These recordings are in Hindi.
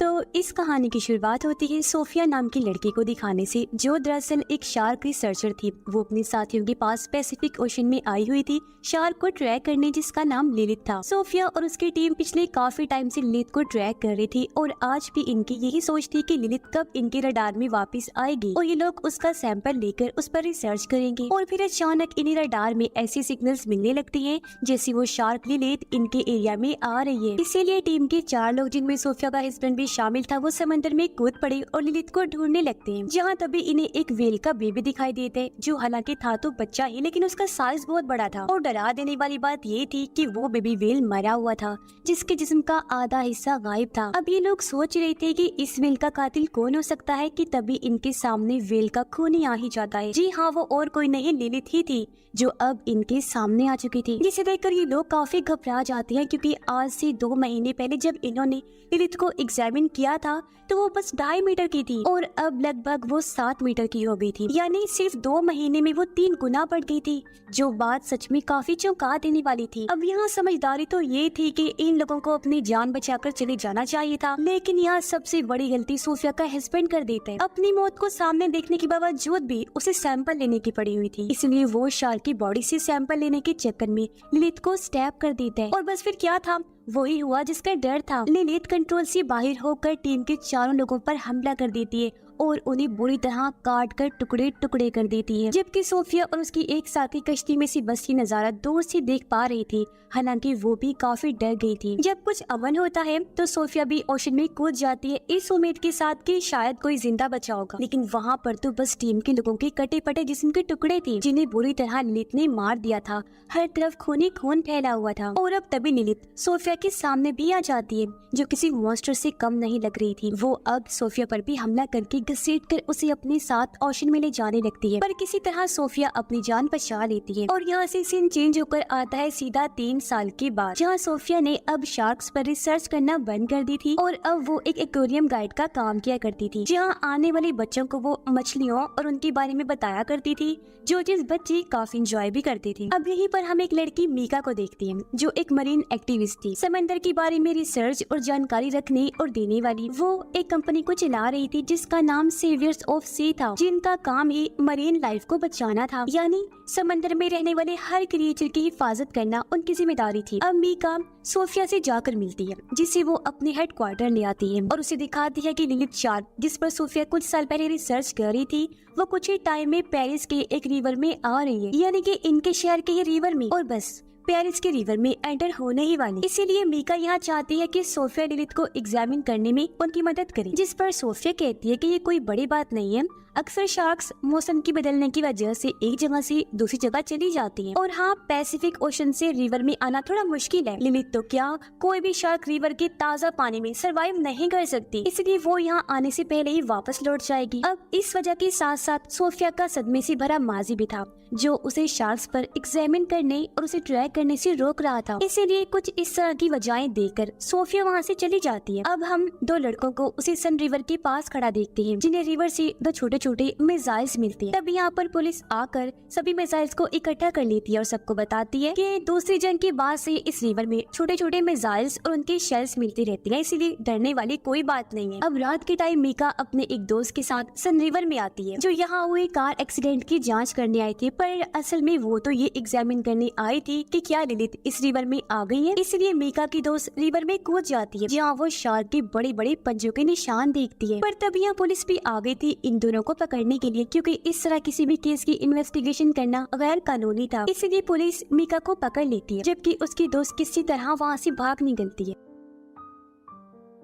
तो इस कहानी की शुरुआत होती है सोफिया नाम की लड़की को दिखाने से, जो दरअसल एक शार्क रिसर्चर थी। वो अपने साथियों के पास पैसिफिक ओशन में आई हुई थी शार्क को ट्रैक करने, जिसका नाम लिलित था। सोफिया और उसकी टीम पिछले काफी टाइम से लिलित को ट्रैक कर रही थी और आज भी इनकी यही सोच थी कि लिलित कब इनके रडार में वापस आएगी और ये लोग उसका सैंपल लेकर उस पर रिसर्च करेंगे। और फिर अचानक इन्हें रडार में ऐसी सिग्नल्स मिलने लगती है जैसे वो शार्क लिलित इनके एरिया में आ रही है। इसीलिए टीम के 4 लोग, जिनमें सोफिया का हस्बैंड भी शामिल था, वो समंदर में कूद पड़े और लिलित को ढूंढने लगते हैं। जहाँ तभी इन्हें एक व्हेल का बेबी दिखाई देता है, जो हालांकि था तो बच्चा ही, लेकिन उसका साइज बहुत बड़ा था। और डरा देने वाली बात ये थी कि वो बेबी व्हेल मरा हुआ था, जिसके जिस्म का आधा हिस्सा गायब था। अब ये लोग सोच रहे थे कि इस व्हेल का कातिल कौन हो सकता है कि तभी इनके सामने व्हेल का खून ही आ ही जाता है। जी हाँ, वो और कोई नहीं लिलित ही थी, जो अब इनके सामने आ चुकी थी। जिसे देखकर ये लोग काफी घबरा जाते हैं, क्योंकि आज से 2 महीने पहले जब इन्होंने लिलित को एग्जामिन किया था तो वो बस 2.5 मीटर की थी और अब लगभग वो 7 मीटर की हो गई थी। यानी सिर्फ 2 महीने में वो 3 गुना बढ़ गई थी, जो बात सच में काफी चौंका देने वाली थी। अब यहाँ समझदारी तो ये थी कि इन लोगों को अपनी जान बचाकर चले जाना चाहिए था, लेकिन यहाँ सबसे बड़ी गलती सोफिया का हस्बैंड कर देता है। अपनी मौत को सामने देखने के बावजूद भी उसे सैंपल लेने की पड़ी हुई थी, इसलिए वो शार्क की बॉडी से सैंपल लेने के चक्कर में लिलित को स्टैब कर देता है। और बस फिर क्या था, वही हुआ जिसका डर था। लिलित कंट्रोल से बाहर होकर टीम के 4 लोगों पर हमला कर देती है और उन्हें बुरी तरह काट कर टुकड़े टुकड़े कर देती है। जबकि सोफिया और उसकी एक साथी कश्ती में से बस की नजारा दूर से देख पा रही थी, हालांकि वो भी काफी डर गई थी। जब कुछ अमन होता है तो सोफिया भी ओशन में कूद जाती है, इस उम्मीद के साथ कि शायद कोई जिंदा बचा होगा। लेकिन वहाँ पर तो बस टीम के लोगों के कटे पटे जिस्म के टुकड़े थे, जिन्हें बुरी तरह लिलित ने मार दिया था। हर तरफ खून ही खून फैला हुआ था। और अब तभी लिलित सोफिया के सामने भी आ जाती है, जो किसी मॉन्स्टर से कम नहीं लग रही थी। वो अब सोफिया पर भी हमला करके घसीट कर उसे अपने साथ ओशन में ले जाने लगती है, पर किसी तरह सोफिया अपनी जान बचा लेती है। और यहाँ से सीन चेंज होकर आता है सीधा 3 साल के बाद, जहाँ सोफिया ने अब शार्क्स पर रिसर्च करना बंद कर दी थी और अब वो एक एक्वेरियम गाइड का काम किया करती थी, जहाँ आने वाले बच्चों को वो मछलियों और उनके बारे में बताया करती थी, जो चीज बच्चे काफी इंजॉय भी करते थे। अब यहीं पर हम एक लड़की मीका को देखते हैं, जो एक मरीन एक्टिविस्ट थी, समंदर के बारे में रिसर्च और जानकारी रखने और देने वाली। वो एक कंपनी को चला रही थी जिसका नाम सेवियर्स ऑफ सी था, जिनका काम ही मरीन लाइफ को बचाना था, यानी समंदर में रहने वाले हर क्रिएचर की हिफाजत करना उनकी जिम्मेदारी थी। अब मीका सोफिया से जाकर मिलती है, जिसे वो अपने हेडक्वार्टर ले आती है और उसे दिखाती है कि लिलित शार्क, जिस पर सोफिया कुछ साल पहले रिसर्च कर रही थी, वो कुछ ही टाइम में पेरिस के एक रिवर में आ रही है, यानी कि इनके शहर के ये रिवर में, और बस पेरिस के रिवर में एंटर होने ही वाली। इसीलिए मीका यहाँ चाहती है कि सोफिया लिलित को एग्जामिन करने में उनकी मदद करे, जिस पर सोफिया कहती है कि ये कोई बड़ी बात नहीं है। अक्सर शार्क्स मौसम की बदलने की वजह से एक जगह से दूसरी जगह चली जाती हैं, और हाँ, पैसिफिक ओशन से रिवर में आना थोड़ा मुश्किल है। लिलित तो क्या, कोई भी शार्क रिवर के ताज़ा पानी में सरवाइव नहीं कर सकती, इसलिए वो यहाँ आने से पहले ही वापस लौट जाएगी। अब इस वजह के साथ साथ सोफिया का सदमे से भरा माजी भी था, जो उसे शार्क्स पर एग्जामिन करने और उसे ट्रैक करने से रोक रहा था। इसीलिए कुछ इस तरह की वजहें देकर सोफिया वहाँ से चली जाती है। अब हम 2 लड़कों को उसी सन रिवर के पास खड़ा देखते हैं, जिन्हें रिवर से 2 छोटे छोटे मिसाइल्स मिलती है। तब यहाँ पर पुलिस आकर सभी मिसाइल्स को इकट्ठा कर लेती है और सबको बताती है कि दूसरी जंग के बाद से इस रिवर में छोटे छोटे मिसाइल्स और उनके शेल्स मिलती रहती है, इसीलिए डरने वाली कोई बात नहीं है। अब रात के टाइम मीका अपने एक दोस्त के साथ सन रिवर में आती है, जो यहाँ हुए कार एक्सीडेंट की जाँच करने आई थी, पर असल में वो तो ये एग्जामिन करने आई थी कि क्या लिलित इस रिवर में आ गई है। इसलिए मीका की दोस्त रिवर में कूद जाती है, जहाँ वो शार्क के बड़े बड़े पंजों के निशान देखती है। पर तब यहाँ पुलिस भी आ गई थी इन दोनों को पकड़ने के लिए, क्योंकि इस तरह किसी भी केस की इन्वेस्टिगेशन करना गैर कानूनी था। इसलिए पुलिस मीका को पकड़ लेती है, जबकि उसकी दोस्त किसी तरह वहाँ से भाग निकलती है।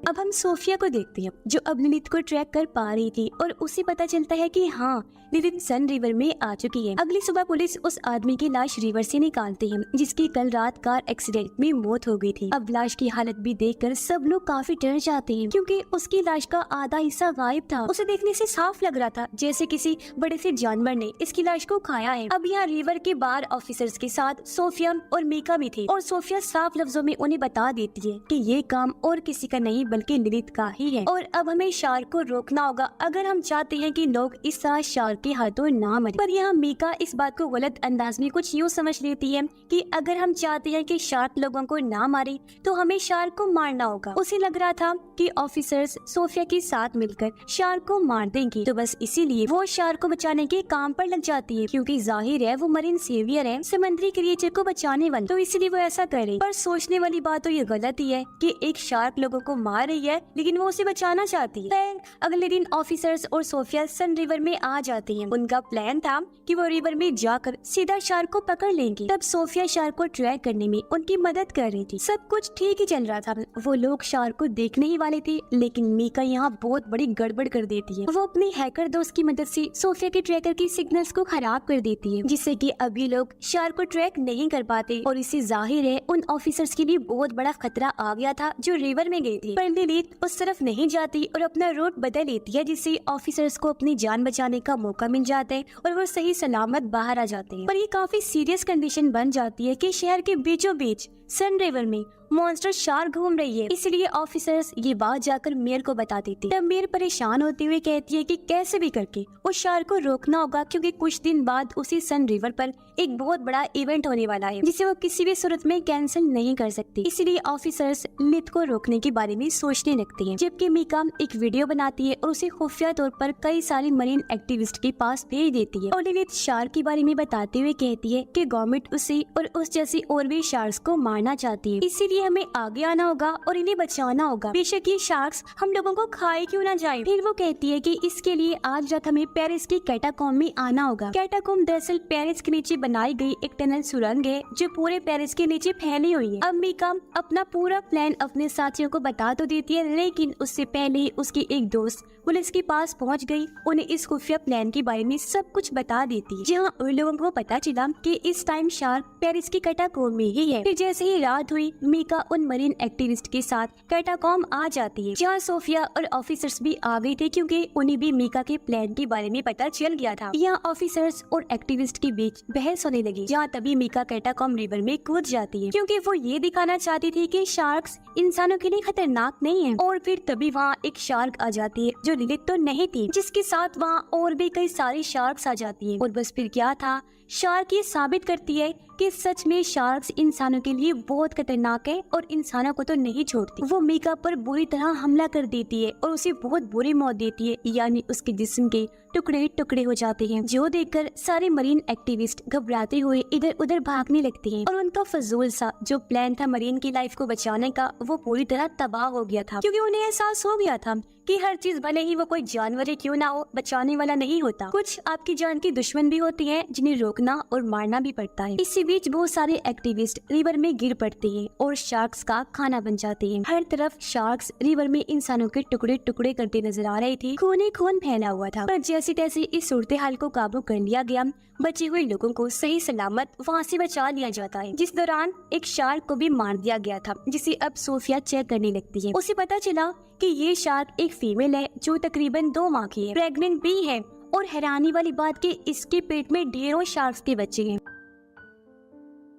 अब हम सोफिया को देखते हैं, जो अब लिलित को ट्रैक कर पा रही थी और उसे पता चलता है कि हाँ, लिलित सन रिवर में आ चुकी है। अगली सुबह पुलिस उस आदमी की लाश रिवर से निकालती है, जिसकी कल रात कार एक्सीडेंट में मौत हो गई थी। अब लाश की हालत भी देखकर सब लोग काफी डर जाते हैं, क्योंकि उसकी लाश का आधा हिस्सा गायब था। उसे देखने से साफ लग रहा था जैसे किसी बड़े से जानवर ने इसकी लाश को खाया है। अब यहाँ रिवर के बार ऑफिसर्स के साथ सोफिया और मीका भी थे, और सोफिया साफ लफ्जों में उन्हें बता देती है कि ये काम और किसी का नहीं बल्कि लिलिथ का ही है और अब हमें शार्क को रोकना होगा अगर हम चाहते हैं कि लोग इस तरह शार्क के हाथों ना मरे। पर यहाँ मीका इस बात को गलत अंदाज में कुछ यूँ समझ लेती है कि अगर हम चाहते हैं कि शार्क लोगों को ना मारे तो हमें शार्क को मारना होगा। उसे लग रहा था कि ऑफिसर्स सोफिया के साथ मिलकर शार्क को मार देंगे, तो बस इसीलिए वो शार्क को बचाने के काम पर लग जाती है, क्योंकि जाहिर है वो मरीन सेवियर है, समुद्री क्रिएचर को बचाने वाली, तो इसीलिए वो ऐसा करे। पर सोचने वाली बात तो ये गलत ही है कि एक शार्क लोगों को मार रही है लेकिन वो उसे बचाना चाहती है। फिर अगले दिन ऑफिसर्स और सोफिया सन रिवर में आ जाते हैं। उनका प्लान था कि वो रिवर में जाकर सीधा शार्क को पकड़ लेंगे। तब सोफिया शार्क को ट्रैक करने में उनकी मदद कर रही थी। सब कुछ ठीक ही चल रहा था। वो लोग शार्क को देखने ही वाले थे, लेकिन मीका यहाँ बहुत बड़ी गड़बड़ कर देती है। वो अपनी हैकर दोस्त की मदद से सोफिया के ट्रैकर की सिग्नल्स को खराब कर देती है, जिससे कि अभी लोग शार्क को ट्रैक नहीं कर पाते। और इससे जाहिर है उन ऑफिसर्स के लिए बहुत बड़ा खतरा आ गया था जो रिवर में गई थी। पर लिलिथ उस तरफ नहीं जाती और अपना रूट बदल लेती है, जिससे ऑफिसर्स को अपनी जान बचाने का मौका मिल जाता है और वो सही सलामत बाहर आ जाते हैं। पर ये काफी सीरियस कंडीशन बन जाती है कि शहर के बीचों बीच सन रिवर में मॉन्स्टर शार्क घूम रही है। इसलिए ऑफिसर्स ये बात जाकर मेयर को बता देती है। तब मेयर परेशान होते हुए कहती है कि कैसे भी करके उस शार्क को रोकना होगा, क्योंकि कुछ दिन बाद उसी सन रिवर पर एक बहुत बड़ा इवेंट होने वाला है जिसे वो किसी भी सूरत में कैंसिल नहीं कर सकती। इसलिए ऑफिसर्स लिलिथ को रोकने के बारे में सोचने लगते हैं, जबकि मीका एक वीडियो बनाती है और उसे खुफिया तौर पर कई सारी मरीन एक्टिविस्ट के पास भेज देती है। और लिलिथ शार्क के बारे में बताते हुए कहती है कि गवर्नमेंट उसे और उस जैसी और भी शार्क्स को मारना चाहती है, इसीलिए हमें आगे आना होगा और इन्हें बचाना होगा, बेशक ये शार्क्स हम लोगों को खाए क्यों ना जाए। फिर वो कहती है कि इसके लिए आज रात हमें पेरिस की कैटाकॉम्ब में आना होगा। कैटाकॉम्ब दरअसल पेरिस के नीचे बनाई गई एक टनल सुरंग है जो पूरे पेरिस के नीचे फैली हुई है। अब मीका अपना पूरा प्लान अपने साथियों को बता तो देती है, लेकिन उससे पहले उसकी एक दोस्त पुलिस के पास पहुंच गई, उन्हें इस खुफिया प्लान के बारे में सब कुछ बता देती है। जहां उन लोगों को पता चला कि इस टाइम शार्क पेरिस की कैटाकॉम्ब में ही है। फिर जैसे ही रात हुई मीका उन मरीन एक्टिविस्ट के साथ कैटाकॉम्ब आ जाती है, जहाँ सोफिया और ऑफिसर्स भी आ गए थे, क्योंकि उन्हें भी मीका के प्लान के बारे में पता चल गया था। यहाँ ऑफिसर्स और एक्टिविस्ट के बीच बहस होने लगी, जहाँ तभी मीका कैटाकॉम्ब रिवर में कूद जाती है, क्योंकि वो ये दिखाना चाहती थी कि शार्क्स इंसानों के लिए खतरनाक नहीं है। और फिर तभी वहाँ एक शार्क आ जाती है जो लिलिथ तो नहीं थी, जिसके साथ वहाँ और भी कई सारी शार्क्स आ जाती है। और बस फिर क्या था, शार्क ये साबित करती है कि सच में शार्क्स इंसानों के लिए बहुत खतरनाक है और इंसानों को तो नहीं छोड़ती। वो मीका पर बुरी तरह हमला कर देती है और उसे बहुत बुरी मौत देती है, यानी उसके जिस्म के टुकड़े टुकड़े हो जाते हैं, जो देखकर सारे मरीन एक्टिविस्ट घबराते हुए इधर उधर भागने लगते हैं। और उनका फजूल सा जो प्लान था मरीन की लाइफ को बचाने का, वो पूरी तरह तबाह हो गया था, क्योंकि उन्हें एहसास हो गया था कि हर चीज भले ही वो कोई जानवर ही क्यों ना हो, बचाने वाला नहीं होता। कुछ आपकी जान की दुश्मन भी होती हैं जिन्हें रोकना और मारना भी पड़ता है। इसी बीच बहुत सारे एक्टिविस्ट रिवर में गिर पड़ते हैं और शार्क्स का खाना बन जाते हैं। हर तरफ शार्क्स रिवर में इंसानों के टुकड़े टुकड़े करते नजर आ रहे थे, खून खून फैला हुआ था। पर जैसे तैसे इस सूरत हाल को काबू कर लिया गया। बचे हुए लोगों को सही सलामत वहाँ से बचा लिया जाता है, जिस दौरान एक शार्क को भी मार दिया गया था, जिसे अब सोफिया चेक करने लगती है। उसे पता चला कि ये शार्क एक फीमेल है जो तकरीबन 2 माह की है, प्रेग्नेंट भी है। और हैरानी वाली बात कि इसके पेट में ढेरों शार्क्स के बच्चे हैं।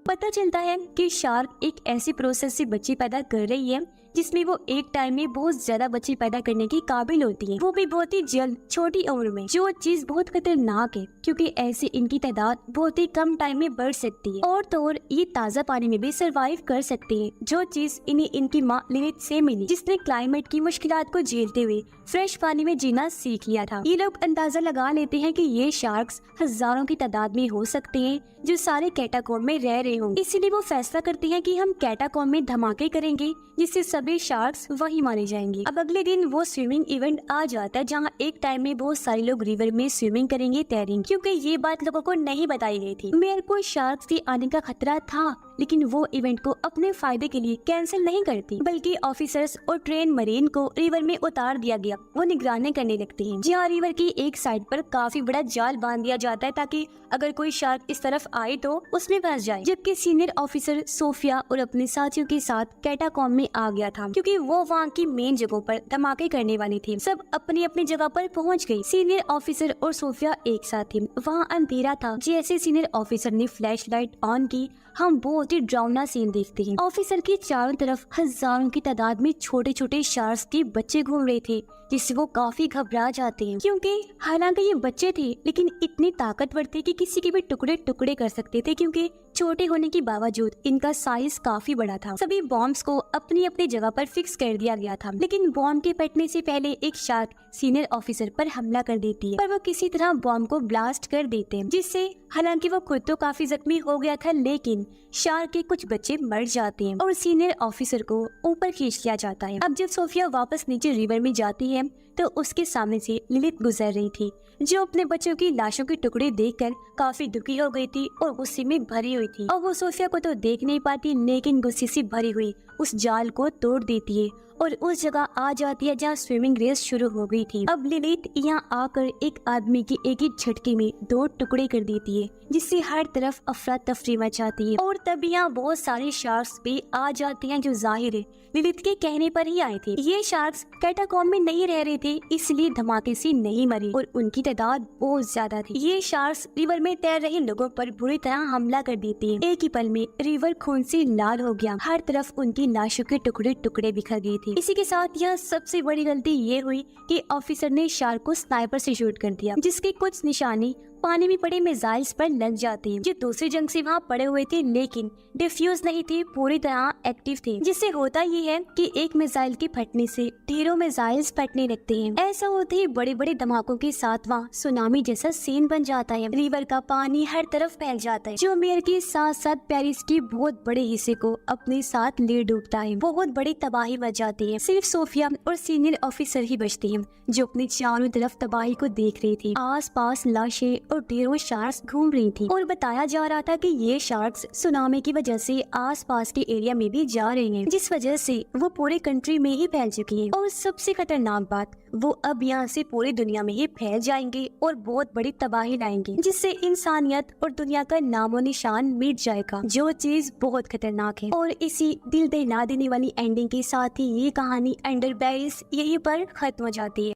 पता चलता है कि शार्क एक ऐसी प्रोसेस से बच्चे पैदा कर रही है जिसमें वो एक टाइम में बहुत ज्यादा बच्चे पैदा करने की काबिल होती है, वो भी बहुत ही जल्द छोटी उम्र में, जो चीज बहुत खतरनाक है क्योंकि ऐसे इनकी तादाद बहुत ही कम टाइम में बढ़ सकती है। और तो और ये ताज़ा पानी में भी सरवाइव कर सकती है, जो चीज इन्हें इनकी माँ लिलिथ से मिली, जिसने क्लाइमेट की मुश्किलात को झेलते हुए फ्रेश पानी में जीना सीख लिया था। ये लोग अंदाजा लगा लेते हैं कि ये शार्क्स हजारों की तादाद में हो सकते हैं जो सारे कैटाकॉम्ब में रह रहे होंगे। इसीलिए वो फैसला करते हैं कि हम कैटाकॉम्ब में धमाके करेंगे जिससे सभी शार्क्स वही मारे जाएंगे। अब अगले दिन वो स्विमिंग इवेंट आ जाता है जहाँ एक टाइम में बहुत सारे लोग रिवर में स्विमिंग करेंगे, तैरेंगे, क्योंकि ये बात लोगों को नहीं बताई गई थी। मेरे को शार्क्स के आने का खतरा था, लेकिन वो इवेंट को अपने फायदे के लिए कैंसिल नहीं करती, बल्कि ऑफिसर्स और ट्रेन मरीन को रिवर में उतार दिया गया। वो निगरानी करने लगती हैं, जहाँ रिवर की एक साइड पर काफी बड़ा जाल बांध दिया जाता है ताकि अगर कोई शार्क इस तरफ आए तो उसमें फंस जाए। जबकि सीनियर ऑफिसर सोफिया और अपने साथियों के साथ कैटाकॉम्ब में आ गया था, क्योंकि वो वहाँ की मेन जगहों पर धमाके करने वाली थी। सब अपनी अपनी जगह पर पहुँच गयी। सीनियर ऑफिसर और सोफिया एक साथ थी। वहाँ अंधेरा था। जैसे सीनियर ऑफिसर ने फ्लैश लाइट ऑन की, हम बहुत ही डरावना सीन देखते हैं। ऑफिसर के चारों तरफ हजारों की तादाद में छोटे छोटे शार्क्स के बच्चे घूम रहे थे, जिससे वो काफी घबरा जाते हैं, क्योंकि हालांकि ये बच्चे थे लेकिन इतने ताकतवर थे कि किसी के भी टुकड़े टुकड़े कर सकते थे, क्योंकि छोटे होने के बावजूद इनका साइज काफी बड़ा था। सभी बॉम्ब्स को अपनी अपनी जगह पर फिक्स कर दिया गया था, लेकिन बॉम्ब के फटने से पहले एक शार्क सीनियर ऑफिसर पर हमला कर देती है, पर वो किसी तरह बॉम्ब को ब्लास्ट कर देते हैं, जिससे हालांकि वो खुद तो काफी जख्मी हो गया था, लेकिन शार्क के कुछ बच्चे मर जाते हैं और सीनियर ऑफिसर को ऊपर खींच लिया जाता है। अब जब सोफिया वापस नीचे रिवर में जाती है तो उसके सामने से लिलिथ गुजर रही थी, जो अपने बच्चों की लाशों के टुकड़े देखकर काफी दुखी हो गई थी और गुस्से में भरी हुई थी। और वो सोफिया को तो देख नहीं पाती, लेकिन गुस्से से भरी हुई उस जाल को तोड़ देती है और उस जगह आ जाती है जहाँ स्विमिंग रेस शुरू हो गई थी। अब लिलिथ यहाँ आकर एक आदमी की एक ही झटके में 2 टुकड़े कर देती है, जिससे हर तरफ अफरा तफरी मचाती है। और तब यहाँ बहुत सारे शार्क्स भी आ जाते हैं, जो जाहिर है लिलिथ के कहने पर ही आए थे। ये शार्क्स कैटाकॉम्ब में नहीं रह रहे थे, इसलिए धमाके से नहीं मरे और उनकी तादाद बहुत ज्यादा थी। ये शार्क्स रिवर में तैर रहे लोगों पर बुरी तरह हमला कर देते हैं। एक ही पल में रिवर खून से लाल हो गया, हर तरफ उनकी लाशों के टुकड़े टुकड़े बिखर गए थे। इसी के साथ यह सबसे बड़ी गलती ये हुई कि ऑफिसर ने शार्क को स्नाइपर से शूट कर दिया, जिसके कुछ निशाने पानी में पड़े मिसाइल्स पर लग जाते हैं, जो दूसरी जंग से वहाँ पड़े हुए थे लेकिन डिफ्यूज नहीं थे, पूरी तरह एक्टिव थे। जिससे होता ये है कि एक मिसाइल के फटने से ढेरों मिसाइल्स फटने लगते हैं। ऐसा होते ही बड़े बड़े धमाकों के साथ वहाँ सुनामी जैसा सीन बन जाता है। रिवर का पानी हर तरफ फैल जाता है, जो मेयर के साथ साथ पेरिस के बहुत बड़े हिस्से को अपने साथ ले डूबता है। बहुत बड़ी तबाही मच जाती है। सिर्फ सोफिया और सीनियर ऑफिसर ही बचते हैं, जो अपने चारों तरफ तबाही को देख रही थी। आस पास लाशें और ढेरों शार्क्स घूम रही थी और बताया जा रहा था कि ये शार्क्स सुनामी की वजह से आसपास के एरिया में भी जा रहे हैं, जिस वजह से वो पूरे कंट्री में ही फैल चुकी है। और सबसे खतरनाक बात, वो अब यहाँ से पूरी दुनिया में ही फैल जाएंगे और बहुत बड़ी तबाही लाएंगे, जिससे इंसानियत और दुनिया का नामो निशान मिट जाएगा, जो चीज बहुत खतरनाक है। और इसी दिल दहला देने वाली एंडिंग के साथ ही ये कहानी अंडर पेरिस यहीं पर खत्म हो जाती है।